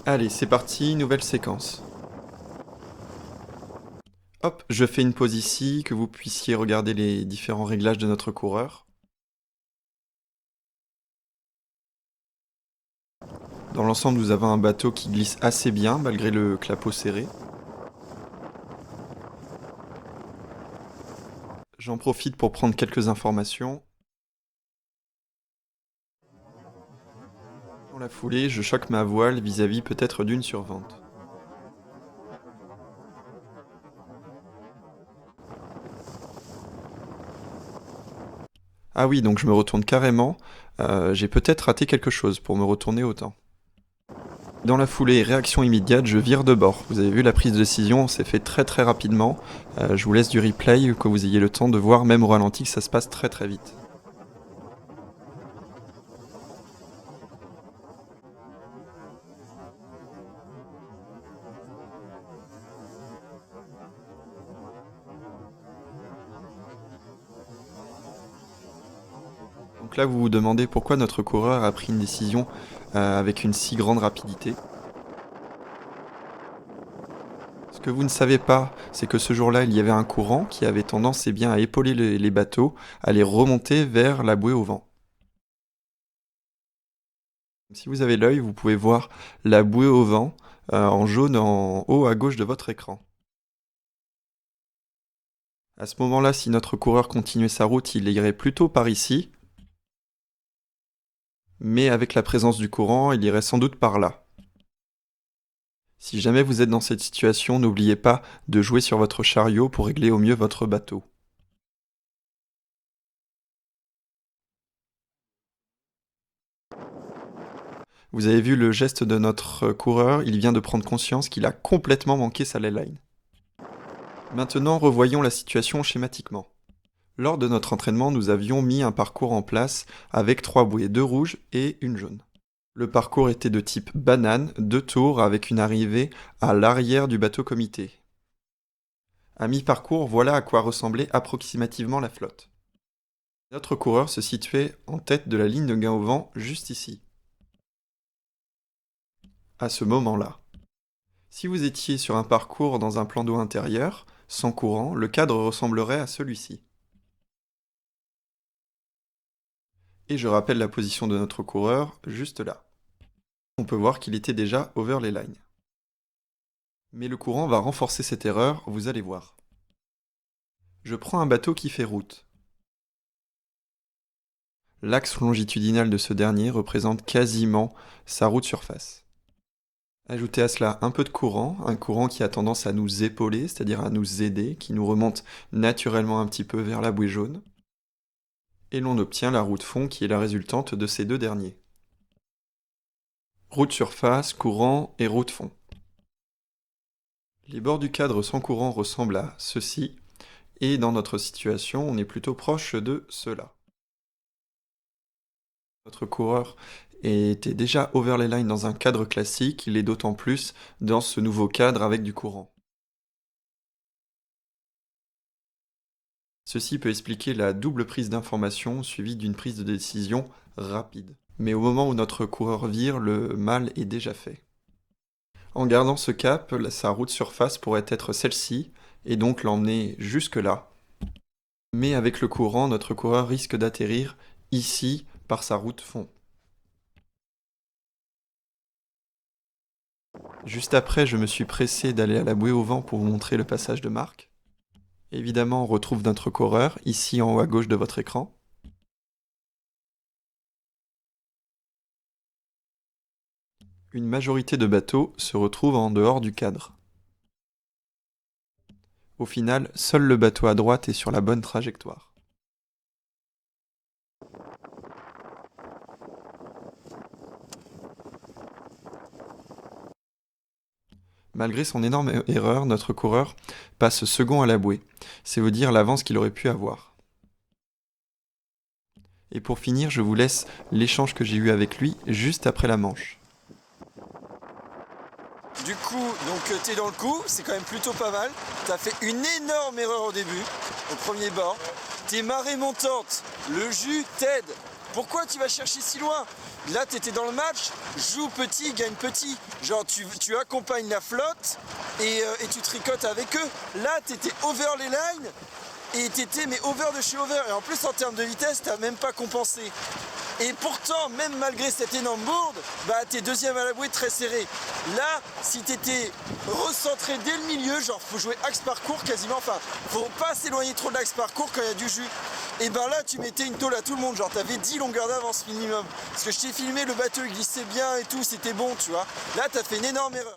Allez, c'est parti, nouvelle séquence. Hop, je fais une pause ici, que vous puissiez regarder les différents réglages de notre coureur. Dans l'ensemble, nous avons un bateau qui glisse assez bien, malgré le clapot serré. J'en profite pour prendre quelques informations. Dans la foulée, je choque ma voile vis-à-vis peut-être d'une survente. Ah oui, donc je me retourne carrément. J'ai peut-être raté quelque chose pour me retourner autant. Dans la foulée, réaction immédiate, je vire de bord. Vous avez vu, la prise de décision s'est fait très très rapidement. Je vous laisse du replay, que vous ayez le temps de voir, même au ralenti, que ça se passe très très vite. Donc là, vous vous demandez pourquoi notre coureur a pris une décision avec une si grande rapidité. Ce que vous ne savez pas, c'est que ce jour-là, il y avait un courant qui avait tendance à épauler les bateaux, à les remonter vers la bouée au vent. Si vous avez l'œil, vous pouvez voir la bouée au vent en jaune en haut à gauche de votre écran. À ce moment-là, si notre coureur continuait sa route, il irait plutôt par ici, mais avec la présence du courant, il irait sans doute par là. Si jamais vous êtes dans cette situation, n'oubliez pas de jouer sur votre chariot pour régler au mieux votre bateau. Vous avez vu le geste de notre coureur, il vient de prendre conscience qu'il a complètement manqué sa leyline. Maintenant, revoyons la situation schématiquement. Lors de notre entraînement, nous avions mis un parcours en place avec 3 bouées, 2 rouges et une jaune. Le parcours était de type banane, 2 tours avec une arrivée à l'arrière du bateau comité. À mi-parcours, voilà à quoi ressemblait approximativement la flotte. Notre coureur se situait en tête de la ligne de gain au vent, juste ici. À ce moment-là. Si vous étiez sur un parcours dans un plan d'eau intérieur, sans courant, le cadre ressemblerait à celui-ci. Et je rappelle la position de notre coureur, juste là. On peut voir qu'il était déjà over les lines. Mais le courant va renforcer cette erreur, vous allez voir. Je prends un bateau qui fait route. L'axe longitudinal de ce dernier représente quasiment sa route surface. Ajoutez à cela un peu de courant, un courant qui a tendance à nous épauler, c'est-à-dire à nous aider, qui nous remonte naturellement un petit peu vers la bouée jaune. Et l'on obtient la route fond qui est la résultante de ces deux derniers. Route surface, courant et route fond. Les bords du cadre sans courant ressemblent à ceci, et dans notre situation, on est plutôt proche de cela. Notre coureur était déjà over les lines dans un cadre classique, il est d'autant plus dans ce nouveau cadre avec du courant. Ceci peut expliquer la double prise d'information suivie d'une prise de décision rapide. Mais au moment où notre coureur vire, le mal est déjà fait. En gardant ce cap, sa route surface pourrait être celle-ci, et donc l'emmener jusque-là. Mais avec le courant, notre coureur risque d'atterrir ici par sa route fond. Juste après, je me suis pressé d'aller à la bouée au vent pour vous montrer le passage de marque. Évidemment, on retrouve notre coureur, ici en haut à gauche de votre écran. Une majorité de bateaux se retrouvent en dehors du cadre. Au final, seul le bateau à droite est sur la bonne trajectoire. Malgré son énorme erreur, notre coureur passe second à la bouée. C'est vous dire l'avance qu'il aurait pu avoir. Et pour finir, je vous laisse l'échange que j'ai eu avec lui juste après la manche. Du coup, donc t'es dans le coup, c'est quand même plutôt pas mal. T'as fait une énorme erreur au début, au premier bord. T'es marée montante, le jus t'aide. Pourquoi tu vas chercher si loin? Là, t'étais dans le match, joue petit, gagne petit. Genre, tu accompagnes la flotte et tu tricotes avec eux. Là, t'étais over les lines et t'étais mais over de chez over. Et en plus, en termes de vitesse, t'as même pas compensé. Et pourtant, même malgré cette énorme bourde, bah t'es deuxième à la bouée très serré. Là, si t'étais recentré dès le milieu, genre faut jouer axe parcours quasiment, enfin faut pas s'éloigner trop de l'axe parcours quand il y a du jus. Et ben là tu mettais une tôle à tout le monde, genre t'avais 10 longueurs d'avance minimum. Parce que je t'ai filmé, le bateau il glissait bien et tout, c'était bon tu vois. Là t'as fait une énorme erreur.